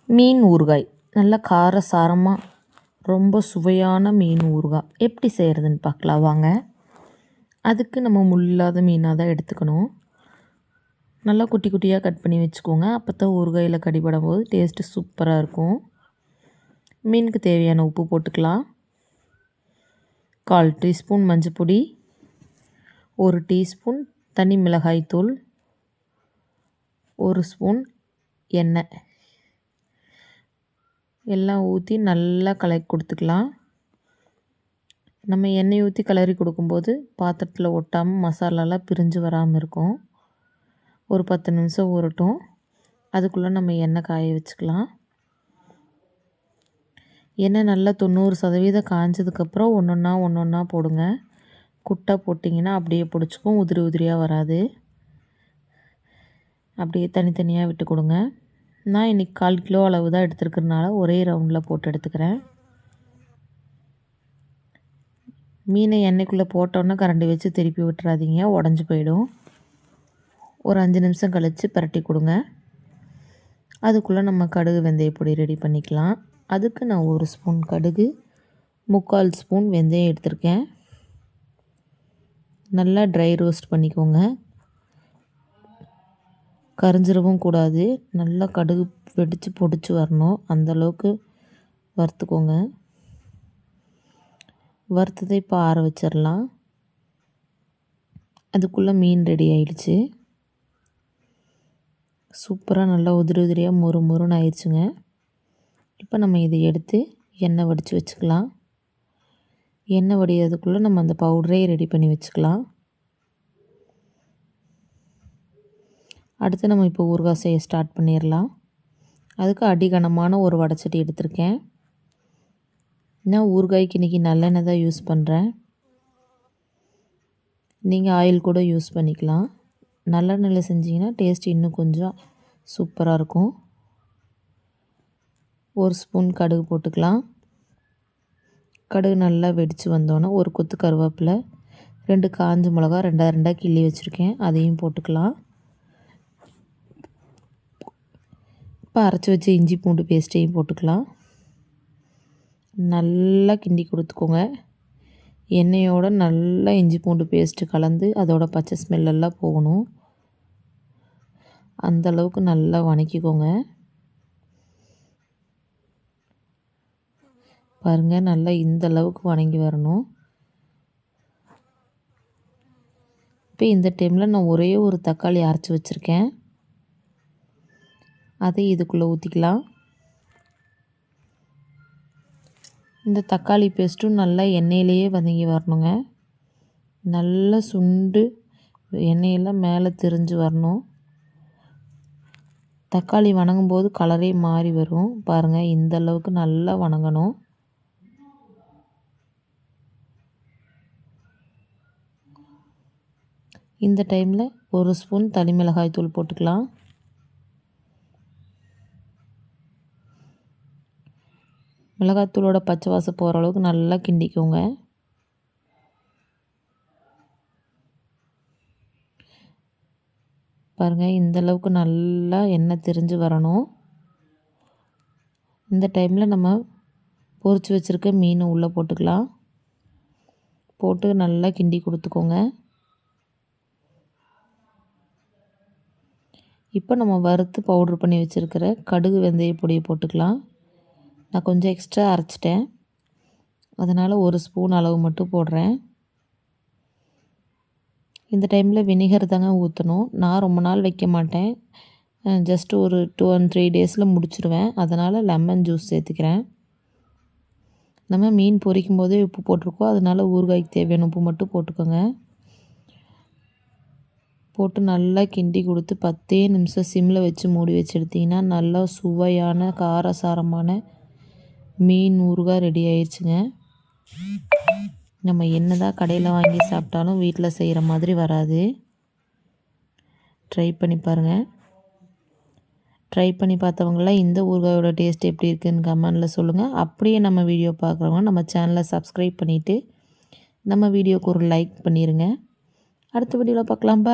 மீன் ஊறுகாய் நல்ல கார சாரமாக ரொம்ப சுவையான மீன் ஊறுகாய் எப்படி செய்கிறதுன்னு பார்க்கலாம் வாங்க. அதுக்கு நம்ம முள்ளாத மீனாக தான் எடுத்துக்கணும். நல்லா குட்டி குட்டியாக கட் பண்ணி வச்சுக்கோங்க. அப்போ தான் ஊறுகாயில் கடிபடும் போது டேஸ்ட்டு சூப்பராக இருக்கும். மீனுக்கு தேவையான உப்பு போட்டுக்கலாம். 1/4 டீஸ்பூன் மஞ்சள் பொடி, 1 டீஸ்பூன் தனி மிளகாய் தூள், 1 ஸ்பூன் எண்ணெய் எல்லாம் ஊற்றி நல்லா கலக்கி கொடுத்துக்கலாம். நம்ம எண்ணெய் ஊற்றி கிளறி கொடுக்கும்போது பாத்திரத்தில் ஒட்டாமல் மசாலாலாம் பிரிஞ்சு வராமல் இருக்கும். ஒரு 10 நிமிஷம் ஊறட்டும். அதுக்குள்ளே நம்ம எண்ணெய் காய வச்சுக்கலாம். எண்ணெய் நல்லா 90% காய்ஞ்சதுக்கப்புறம் ஒன்று ஒன்றா போடுங்க. குட்டை போட்டிங்கன்னா அப்படியே பிடிச்சிக்கும், உதிரி உதிரியாக வராது. அப்படியே தனித்தனியாக விட்டு கொடுங்க. நான் இன்றைக்கி 1/4 கிலோ அளவு தான் எடுத்துருக்கிறதுனால ஒரே ரவுண்டில் போட்டு எடுத்துக்கிறேன். மீனை எண்ணெய்க்குள்ளே போட்டோன்னே கரண்டி வச்சு திருப்பி விட்டுறாதீங்க, உடஞ்சி போயிடும். ஒரு 5 நிமிஷம் கழித்து பரட்டி கொடுங்க. அதுக்குள்ளே நம்ம கடுகு வெந்தயப்பொடி ரெடி பண்ணிக்கலாம். அதுக்கு நான் 1 ஸ்பூன் கடுகு, 3/4 ஸ்பூன் வெந்தயம் எடுத்திருக்கேன். நல்லா ட்ரை ரோஸ்ட் பண்ணிக்கோங்க. கரிஞ்சிடவும் கூடாது. நல்லா கடுகு வெடித்து பொடிச்சு வரணும், அந்தளவுக்கு வறுத்துக்கோங்க. வறுத்ததை இப்போ ஆற வச்சிடலாம். அதுக்குள்ளே மீன் ரெடி ஆயிடுச்சு. சூப்பராக நல்லா உதிரி உதிரியாக மொறுன்னு ஆயிடுச்சுங்க. இப்போ நம்ம இதை எடுத்து எண்ணெய் வடித்து வச்சுக்கலாம். எண்ணெய் வடிகிறதுக்குள்ளே நம்ம அந்த பவுடரே ரெடி பண்ணி வச்சுக்கலாம். அடுத்து நம்ம இப்போ ஊறுகாய் செய்ய ஸ்டார்ட் பண்ணிடலாம். அதுக்கு அடிகனமான ஒரு வடைச்சட்டி எடுத்திருக்கேன். நான் ஊறுகாய்க்கு இன்றைக்கி நல்லெண்ணெய் தான் யூஸ் பண்ணுறேன். நீங்கள் ஆயில் கூட யூஸ் பண்ணிக்கலாம். நல்லெண்ணெயில் செஞ்சிங்கன்னா டேஸ்ட் இன்னும் கொஞ்சம் சூப்பராக இருக்கும். 1 ஸ்பூன் கடுகு போட்டுக்கலாம். கடுகு நல்லா வெடித்து வந்தோன்னே ஒரு கொத்து கருவேப்பிலை, 2 காஞ்ச மிளகா 2 கிள்ளி வச்சுருக்கேன், அதையும் போட்டுக்கலாம். இப்போ அரைச்சி வச்சு இஞ்சி பூண்டு பேஸ்ட்டையும் போட்டுக்கலாம். நல்லா கிண்டி கொடுத்துக்கோங்க. எண்ணெயோடு நல்லா இஞ்சி பூண்டு பேஸ்ட்டு கலந்து அதோட பச்சை ஸ்மெல்லெல்லாம் போகணும். அந்தளவுக்கு நல்லா வதக்கிக்கோங்க. பாருங்கள், நல்லா இந்த அளவுக்கு வதங்கி வரணும். இப்போ இந்த டைமில் நான் ஒரே ஒரு தக்காளி அரைச்சி வச்சுருக்கேன், அதை இதுக்குள்ளே ஊற்றிக்கலாம். இந்த தக்காளி பேஸ்ட்டும் நல்லா எண்ணெயிலேயே வதங்கி வரணுங்க. நல்லா சுண்டு எண்ணெயெல்லாம் மேலே தெரிஞ்சு வரணும். தக்காளி வதங்கும் போது கலரே மாறி வரும். பாருங்கள், இந்த அளவுக்கு நல்லா வதங்கணும். இந்த டைமில் 1 ஸ்பூன் தனி மிளகாய் தூள் போட்டுக்கலாம். மிளகாத்தூளோட பச்சை வாசம் போகிற அளவுக்கு நல்லா கிண்டிக்கோங்க. பாருங்கள், இந்த அளவுக்கு நல்லா எண்ணெய் திரிஞ்சு வரணும். இந்த டைமில் நம்ம பொரிச்சு வச்சுருக்க மீனை உள்ளே போட்டுக்கலாம். போட்டு நல்லா கிண்டி கொடுத்துக்கோங்க. இப்போ நம்ம வறுத்து பவுட்ரு பண்ணி வச்சுருக்கிற கடுகு வெந்தய பொடியை போட்டுக்கலாம். நான் கொஞ்சம் எக்ஸ்ட்ரா அரைச்சிட்டேன், அதனால் 1 ஸ்பூன் அளவு மட்டும் போடுறேன். இந்த டைமில் வினிகர் தாங்க ஊற்றணும். நான் ரொம்ப நாள் வைக்க மாட்டேன், ஜஸ்ட்டு ஒரு 2 and 3 டேஸில் முடிச்சிடுவேன். அதனால் லெமன் ஜூஸ் சேர்த்துக்கிறேன். நம்ம மீன் பொரிக்கும் போதே உப்பு போட்டிருக்கோம், அதனால் ஊறுகாய்க்கு தேவையான உப்பு மட்டும் போட்டுக்கோங்க. போட்டு நல்லா கிண்டி கொடுத்து 10 நிமிஷம் சிம்மில் வச்சு மூடி வச்சு எடுத்திங்கன்னா நல்லா சுவையான காரசாரமான மீன் ஊறுகாய் ரெடி ஆயிடுச்சுங்க. நம்ம என்ன தான் கடையில் வாங்கி சாப்பிட்டாலும் வீட்டில் செய்கிற மாதிரி வராது. ட்ரை பண்ணி பாருங்கள். ட்ரை பண்ணி பார்த்தவங்களாம் இந்த ஊறுகாயோட டேஸ்ட் எப்படி இருக்குதுன்னு கமெண்டில் சொல்லுங்கள். அப்படியே நம்ம வீடியோ பார்க்குறவங்க நம்ம சேனலை சப்ஸ்கிரைப் பண்ணிவிட்டு நம்ம வீடியோவுக்கு ஒரு லைக் பண்ணிடுங்க. அடுத்த வீடியோவில் பார்க்கலாம். பாய்.